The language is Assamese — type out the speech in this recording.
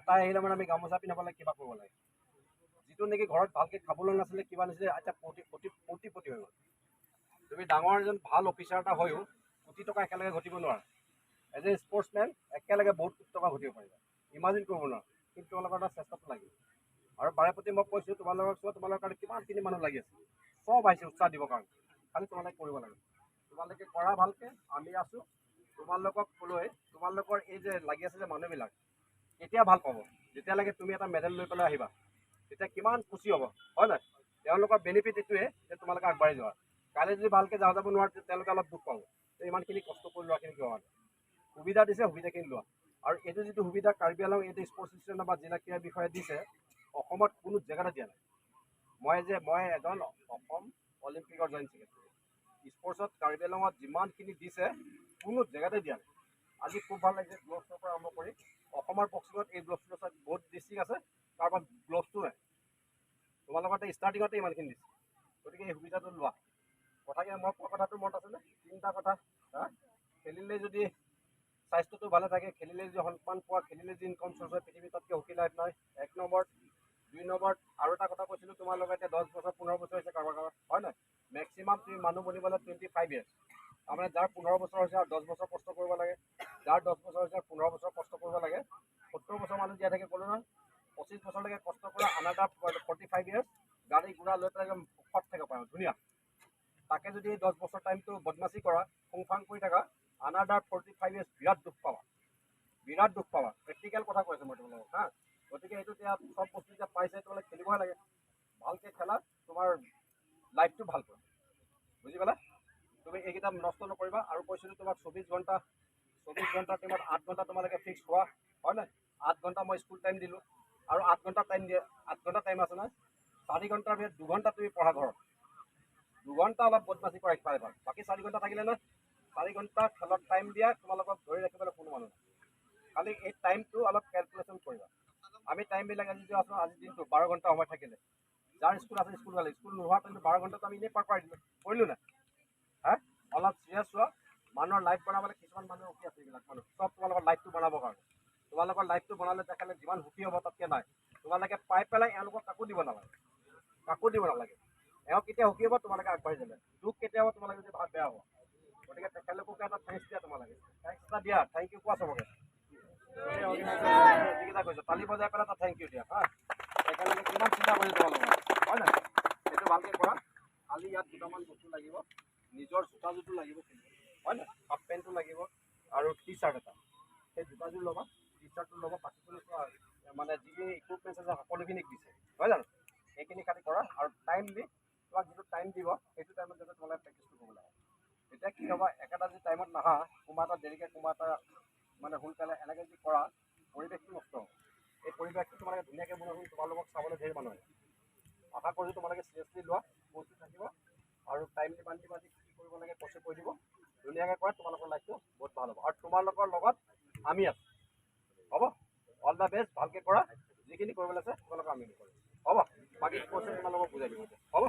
তাই আহিলে মানে আমি গামোচা পিন্ধাব লাগে, কিবা কৰিব লাগে। যিটো নেকি ঘৰত ভালকৈ খাবলৈ নাছিলে, কিবা নাছিলে, এতিয়া কোটি হৈ গ'ল। তুমি ডাঙৰ এজন ভাল অফিচাৰ এটা হৈও কোটি টকা একেলগে ঘটিব নোৱাৰা। এজ এ স্পৰ্টছমেন একেলগে বহুত কোটি টকা ঘটিব পাৰিবা, ইমাজিন কৰিব নোৱাৰা। কিন্তু তোমালোকৰ এটা চেষ্টাটো লাগিব। আৰু বাৰে প্ৰতি মই কৈছোঁ, তোমালোকৰ কাৰণে কিমানখিনি মানুহ লাগি আছে, চব আহিছে উৎসাহ দিবৰ কাৰণে। খালি তোমালোকে কৰিব লাগে। তোমালোকে কৰা ভালকৈ, আমি আছোঁ তোমালোকক লৈ। তোমালোকৰ এই যে লাগি আছে যে মানুহবিলাক কেতিয়া ভাল পাব, যেতিয়ালৈকে তুমি এটা মেডেল লৈ পেলাই আহিবা, তেতিয়া কিমান খুচি হ'ব, হয় নাই? তেওঁলোকৰ বেনিফিট এইটোৱে যে তোমালোকে আগবাঢ়ি যোৱা। কাইলৈ যদি ভালকৈ যাব নোৱাৰে, তেওঁলোকে অলপ দুখ পাব। ইমানখিনি কষ্ট কৰি লোৱাখিনি কিয় হোৱা নাই? সুবিধা দিছে, সুবিধাখিনি লোৱা। আৰু এইটো যিটো সুবিধা কাৰ্বি আংলং এইটো স্পৰ্টছ ষ্টেডিয়াম বা জিলা ক্ৰীড়াৰ বিষয়ে দিছে, অসমত কোনো জেগাতে দিয়া নাই। মই এজন অসম অলিম্পিকৰ জইণ্ট ছেক্ৰেটাৰী। স্পৰ্টছত কাৰ্বি আংলঙত যিমানখিনি দিছে কোনো জেগাতে দিয়া নাই। আজি খুব ভাল লাগিছে, গ্লভছৰ পৰা আৰম্ভ কৰি অসমৰ বক্সিঙত এই গ্লভছটো বহুত ডিষ্ট্ৰিক্ট আছে, কাৰোবাৰ গ্লভছটো নাই। তোমালোকৰ ষ্টাৰ্টিঙতে ইমানখিনি দিছে, গতিকে এই সুবিধাটো লোৱা। কথাকে মই কোৱা কথাটো মনত আছেনে? 3টা কথা। খেলিলে যদি স্বাস্থ্যটো ভালে থাকে, খেলিলে যদি সন্মান পোৱা, খেলিলে যদি ইনকম চ'ৰ্চ হয়, পৃথিৱীত তাতকৈ সুখী লাইফ নাই। 1 নম্বৰত। 2 নম্বৰত আৰু এটা কথা কৈছিলোঁ তোমালোকে, এতিয়া 10 বছৰ 15 বছৰ হৈছে কাৰোবাৰ, হয় নাই? মেক্সিমাম তুমি মানুহ বনিবলৈ 25 ইয়াৰ্ছ। তাৰমানে যাৰ 15 বছৰ হৈছে আৰু 10 বছৰ কষ্ট কৰিব লাগে, যাৰ 10 বছৰ হৈছে 15 বছৰ কষ্ট কৰিব লাগে। 70 বছৰ মানুহ জীয়াই থাকে ক'লো নহয়। 25 বছৰলৈকে কষ্ট কৰা, আনাডাৰ 45 ইয়াৰ্ছ গাড়ী ঘোঁৰা লৈ পেলাই একদম সুখত থাকিব পাৰোঁ, ধুনীয়া। তাকে যদি 10 বছৰ টাইমটো বদমাচি কৰা, ফুংফাং কৰি থাকা, আনাডাৰ 45 ইয়াৰ্ছ বিৰাট দুখ পাবা, বিৰাট দুখ পাবা। প্ৰেক্টিকেল কথা কৈ আছোঁ মই তোমালোকক, হা। গতিকে এইটো এতিয়া চব বস্তু এতিয়া পাইছে, তোমালোকে খেলিবহে লাগে। ভালকৈ খেলা, তোমাৰ লাইফটো ভাল কৰা, বুজি পালা? তুমি এইকেইটা নষ্ট নকৰিবা। আৰু কৈছিলোঁ তোমাক 24 ঘণ্টাৰ টাইমত 8 ঘণ্টা তোমালোকে ফিক্স হোৱা, হয় নাই? 8 ঘণ্টা মই স্কুল টাইম দিলোঁ, আৰু 8 ঘণ্টা টাইম দিয়ে, 8 ঘণ্টা টাইম আছে নহয়। 4 ঘণ্টাৰ ভিতৰত 2 ঘণ্টা তুমি পঢ়া ঘৰত, 2 ঘণ্টা অলপ বদমাচি কৰা ইফালে ভাল। বাকী 4 ঘণ্টা থাকিলে নহয়, 4 ঘণ্টা খেলত টাইম দিয়া, তোমালোকক ধৰি ৰাখিবলৈ কোনো মানুহ নাই। খালি এই টাইমটো অলপ কেলকুলেশ্যন কৰিবা। আমি টাইমবিলাক যদি আছোঁ, আজিৰ দিনটো 12 ঘণ্টা সময় থাকিলে, যাৰ স্কুল আছে স্কুল গ'লে, স্কুল নোহোৱা টাইমটো 12 ঘণ্টাটো আমি এনেই পাৰ কৰাই দিলোঁ, কৰিলোঁ নাই? হা, অলপ চিৰিয়াছ হোৱা। মানুহৰ লাইফ বনাবলৈ কিছুমান মানুহ ৰখি আছে, এইবিলাক মানুহ চব তোমালোকৰ লাইফটো বনাবৰ কাৰণে। তোমালোকৰ লাইফটো বনালে তেখেতে যিমান সুখী হ'ব তাতকৈ নাই। তোমালোকে পাই পেলাই এওঁলোকক কাকো দিব নালাগে, কাকো দিব নালাগে। এওঁ কেতিয়া সুখী হ'ব, তোমালোকে আগবাঢ়ি যালে। দুখ কেতিয়া হ'ব, তোমালোকে যদি ভাত বেয়া হ'ব। গতিকে তেখেতলোককে এটা থেংকছ দিয়া, তোমালোকে থেংকছ এটা দিয়া, থেংক ইউ কোৱা চবকে। যিকেইটা কৈছোঁ তালি বজাই পেলাই এটা থেংক ইউ দিয়া, হা। তেখেতলোকে কিমান চিন্তা কৰিছে তোমালোকৰ, হয় নাই? সেইটো ভালকৈ কৰা। খালি ইয়াত দুটামান বস্তু লাগিব, নিজৰ জোতাযোৰটো লাগিব, হয় নাই? হাফ পেণ্টটো লাগিব আৰু টি চাৰ্ট এটা। সেই জোতাযোৰ ল'বা, টি চাৰ্টটো ল'বা, বাকীখিনি মানে যিখিনি ইকুইপমেণ্টছ আছে সকলোখিনি দিছে, হয় জানো? সেইখিনি খালি কৰা। আৰু টাইম দি তোমাক যিটো টাইম দিব, সেইটো টাইমত যাতে তোমালোকে প্ৰেক্টিছটো কৰিব লাগে। তেতিয়া কি হ'ব, একেটা যদি টাইমত নাহা, কোনোবা এটা দেৰিকৈ, কোনোবা এটা মানে সোনকালে, এনেকৈ যদি কৰা, পৰিৱেশটো নষ্ট হ'ব। এই পৰিৱেশটো তোমালোকে ধুনীয়াকৈ বনাই, তোমালোকক চাবলৈ ধেৰ মানুহ আহে। আশা কৰিছোঁ তোমালোকে চিৰিয়াছলি লোৱা, বস্তু থাকিব, আৰু টাইম দি বান্ধি কি কৰিব লাগে কৈছে কৈ দিব। ধুনীয়াকৈ কৰা, তোমালোকৰ লাইফটো বহুত ভাল হ'ব। আৰু তোমালোকৰ লগত আমি আছোঁ, হ'ব? অল দ্য বেষ্ট, ভালকৈ কৰা। যিখিনি কৰিবলৈ আছে তোমালোকক আমি কৰিম, হ'ব? বাকী কৈছে তোমালোকক বুজাই দিব, হ'ব?